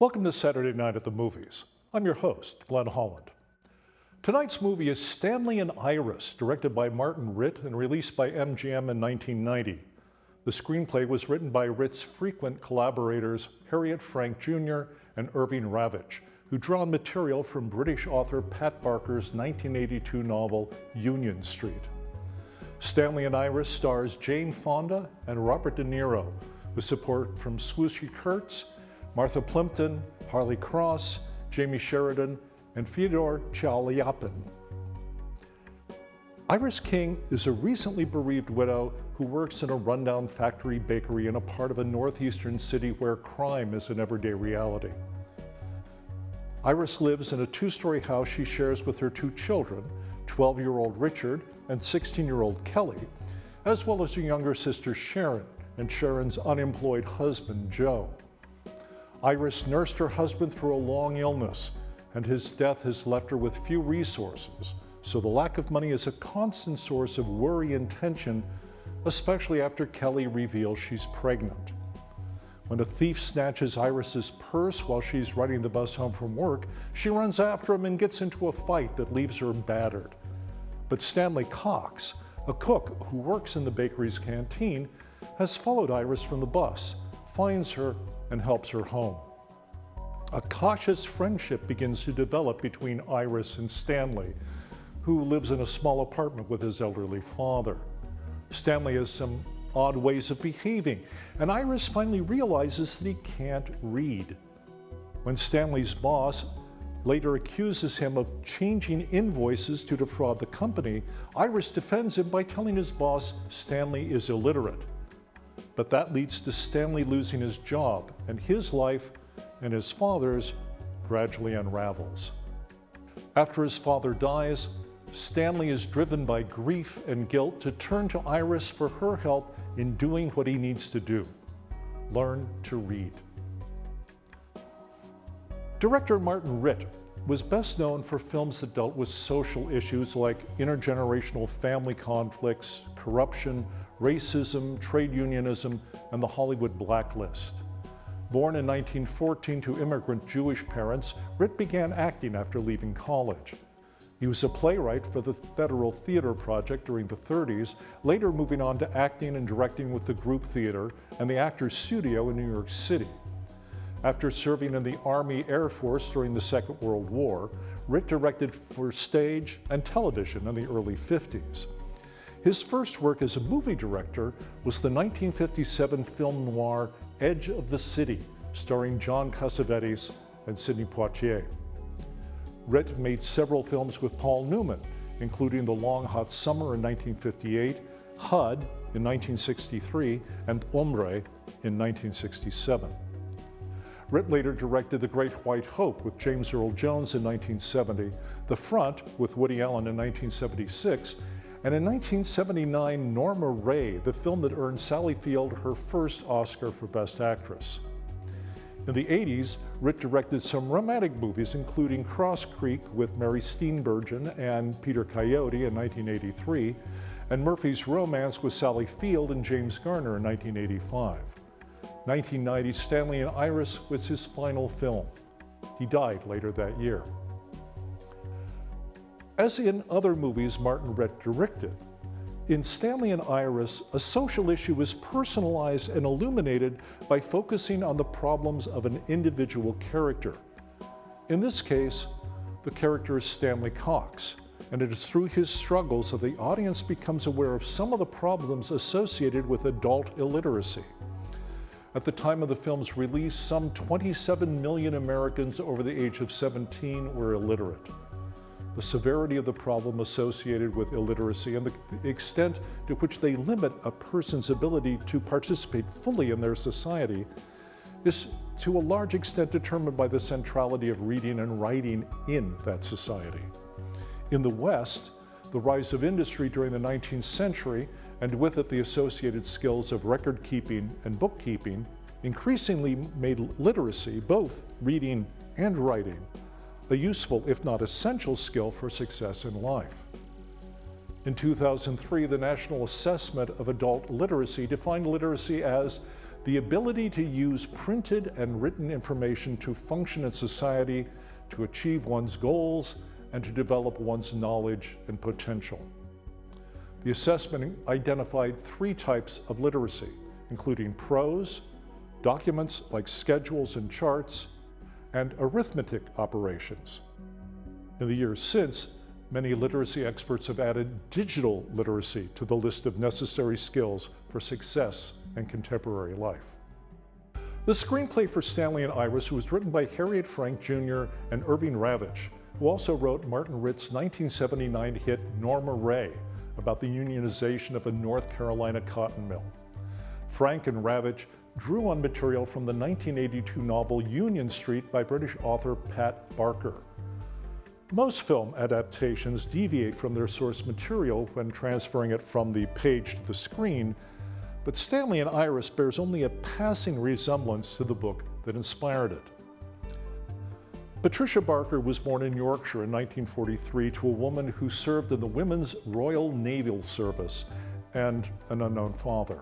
Welcome to Saturday Night at the Movies. I'm your host, Glenn Holland. Tonight's movie is Stanley and Iris, directed by Martin Ritt and released by MGM in 1990. The screenplay was written by Ritt's frequent collaborators Harriet Frank Jr. and Irving Ravitch, who drew on material from British author Pat Barker's 1982 novel Union Street. Stanley and Iris stars Jane Fonda and Robert De Niro, with support from Swooshie Kurtz, Martha Plimpton, Harley Cross, Jamie Sheridan, and Fyodor Chaliapin. Iris King is a recently bereaved widow who works in a rundown factory bakery in a part of a northeastern city where crime is an everyday reality. Iris lives in a two-story house she shares with her two children, 12-year-old Richard and 16-year-old Kelly, as well as her younger sister Sharon and Sharon's unemployed husband Joe. Iris nursed her husband through a long illness, and his death has left her with few resources, so the lack of money is a constant source of worry and tension, especially after Kelly reveals she's pregnant. When a thief snatches Iris's purse while she's riding the bus home from work, she runs after him and gets into a fight that leaves her battered. But Stanley Cox, a cook who works in the bakery's canteen, has followed Iris from the bus, finds her, and helps her home. A cautious friendship begins to develop between Iris and Stanley, who lives in a small apartment with his elderly father. Stanley has some odd ways of behaving, and Iris finally realizes that he can't read. When Stanley's boss later accuses him of changing invoices to defraud the company, Iris defends him by telling his boss Stanley is illiterate. But that leads to Stanley losing his job, and his life and his father's gradually unravels. After his father dies, Stanley is driven by grief and guilt to turn to Iris for her help in doing what he needs to do: learn to read. Director Martin Ritt was best known for films that dealt with social issues like intergenerational family conflicts, corruption, racism, trade unionism, and the Hollywood blacklist. Born in 1914 to immigrant Jewish parents, Ritt began acting after leaving college. He was a playwright for the Federal Theater Project during the 30s, later moving on to acting and directing with the Group Theater and the Actors Studio in New York City. After serving in the Army Air Force during the Second World War, Ritt directed for stage and television in the early 50s. His first work as a movie director was the 1957 film noir Edge of the City, starring John Cassavetes and Sidney Poitier. Ritt made several films with Paul Newman, including The Long Hot Summer in 1958, HUD in 1963, and Hombre in 1967. Ritt later directed The Great White Hope with James Earl Jones in 1970, The Front with Woody Allen in 1976, and in 1979, Norma Ray, the film that earned Sally Field her first Oscar for Best Actress. In the 80s, Ritt directed some romantic movies, including Cross Creek with Mary Steenburgen and Peter Coyote in 1983, and Murphy's Romance with Sally Field and James Garner in 1985. 1990, Stanley and Iris was his final film. He died later that year. As in other movies Martin Ritt directed, in Stanley and Iris, a social issue is personalized and illuminated by focusing on the problems of an individual character. In this case, the character is Stanley Cox, and it is through his struggles that the audience becomes aware of some of the problems associated with adult illiteracy. At the time of the film's release, some 27 million Americans over the age of 17 were illiterate. The severity of the problem associated with illiteracy and the extent to which they limit a person's ability to participate fully in their society is to a large extent determined by the centrality of reading and writing in that society. In the West, the rise of industry during the 19th century, and with it the associated skills of record keeping and bookkeeping, increasingly made literacy, both reading and writing, a useful, if not essential, skill for success in life. In 2003, the National Assessment of Adult Literacy defined literacy as the ability to use printed and written information to function in society, to achieve one's goals, and to develop one's knowledge and potential. The assessment identified 3 types of literacy, including prose, documents like schedules and charts, and arithmetic operations. In the years since, many literacy experts have added digital literacy to the list of necessary skills for success in contemporary life. The screenplay for Stanley and Iris was written by Harriet Frank Jr. and Irving Ravitch, who also wrote Martin Ritt's 1979 hit Norma Ray about the unionization of a North Carolina cotton mill. Frank and Ravitch drew on material from the 1982 novel Union Street by British author Pat Barker. Most film adaptations deviate from their source material when transferring it from the page to the screen, but Stanley and Iris bears only a passing resemblance to the book that inspired it. Patricia Barker was born in Yorkshire in 1943 to a woman who served in the Women's Royal Naval Service and an unknown father.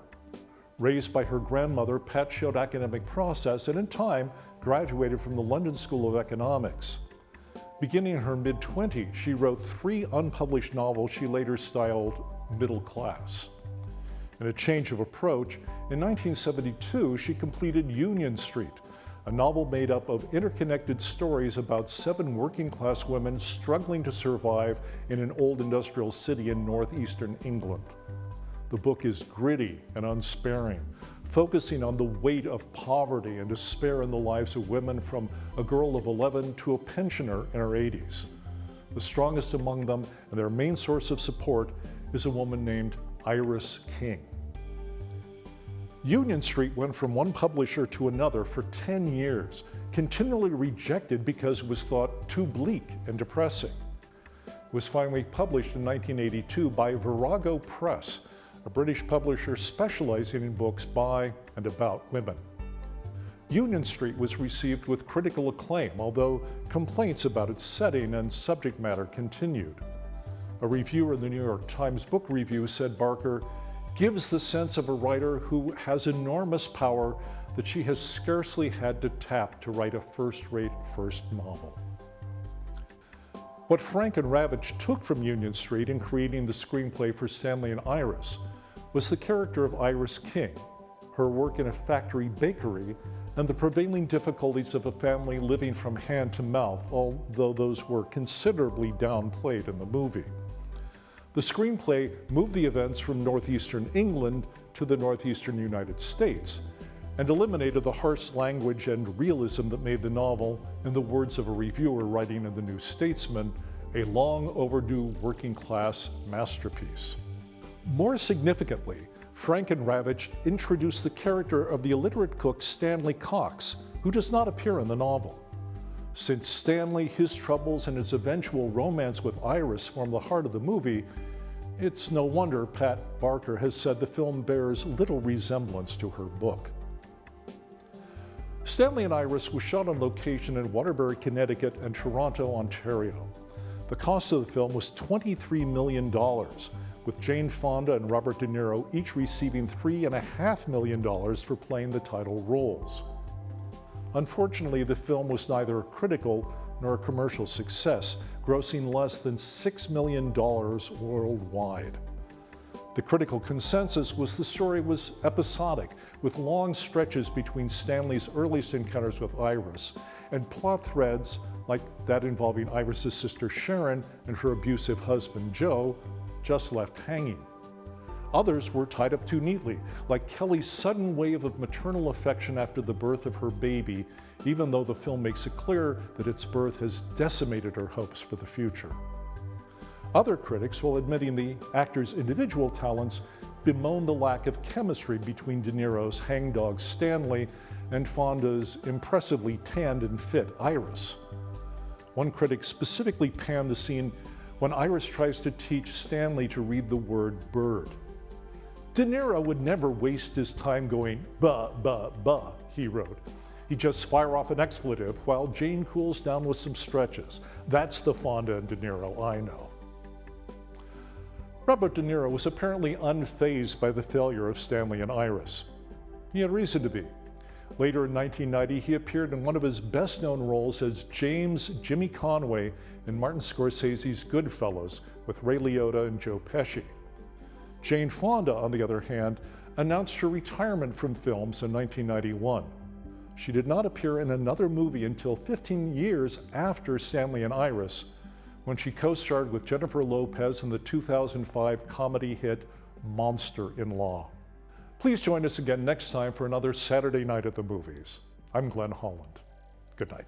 Raised by her grandmother, Pat showed academic process and in time graduated from the London School of Economics. Beginning in her mid-20s, she wrote 3 unpublished novels she later styled middle class. In a change of approach, in 1972 she completed Union Street, a novel made up of interconnected stories about 7 working-class women struggling to survive in an old industrial city in northeastern England. The book is gritty and unsparing, focusing on the weight of poverty and despair in the lives of women from a girl of 11 to a pensioner in her 80s. The strongest among them and their main source of support is a woman named Iris King. Union Street went from one publisher to another for 10 years, continually rejected because it was thought too bleak and depressing. It was finally published in 1982 by Virago Press, a British publisher specializing in books by and about women. Union Street was received with critical acclaim, although complaints about its setting and subject matter continued. A reviewer in the New York Times Book Review said Barker gives the sense of a writer who has enormous power that she has scarcely had to tap to write a first-rate first novel. What Frank and Ravitch took from Union Street in creating the screenplay for Stanley and Iris was the character of Iris King, her work in a factory bakery, and the prevailing difficulties of a family living from hand to mouth, although those were considerably downplayed in the movie. The screenplay moved the events from northeastern England to the northeastern United States and eliminated the harsh language and realism that made the novel, in the words of a reviewer writing in the New Statesman, a long overdue working class masterpiece. More significantly, Frank and Ravitch introduced the character of the illiterate cook Stanley Cox, who does not appear in the novel. Since Stanley, his troubles, and his eventual romance with Iris form the heart of the movie, it's no wonder Pat Barker has said the film bears little resemblance to her book. Stanley and Iris was shot on location in Waterbury, Connecticut and Toronto, Ontario. The cost of the film was $23 million, with Jane Fonda and Robert De Niro each receiving $3.5 million for playing the title roles. Unfortunately, the film was neither a critical nor a commercial success, grossing less than $6 million worldwide. The critical consensus was the story was episodic, with long stretches between Stanley's earliest encounters with Iris and plot threads like that involving Iris's sister Sharon and her abusive husband Joe just left hanging. Others were tied up too neatly, like Kelly's sudden wave of maternal affection after the birth of her baby, even though the film makes it clear that its birth has decimated her hopes for the future. Other critics, while admitting the actor's individual talents, bemoaned the lack of chemistry between De Niro's hangdog Stanley and Fonda's impressively tanned and fit Iris. One critic specifically panned the scene when Iris tries to teach Stanley to read the word bird. De Niro would never waste his time going, "Bah, bah, bah," he wrote. He'd just fire off an expletive while Jane cools down with some stretches. That's the Fonda and De Niro I know. Robert De Niro was apparently unfazed by the failure of Stanley and Iris. He had reason to be. Later in 1990, he appeared in one of his best-known roles as James Jimmy Conway in Martin Scorsese's Goodfellas with Ray Liotta and Joe Pesci. Jane Fonda, on the other hand, announced her retirement from films in 1991. She did not appear in another movie until 15 years after Stanley and Iris, when she co-starred with Jennifer Lopez in the 2005 comedy hit Monster-in-Law. Please join us again next time for another Saturday Night at the Movies. I'm Glenn Holland. Good night.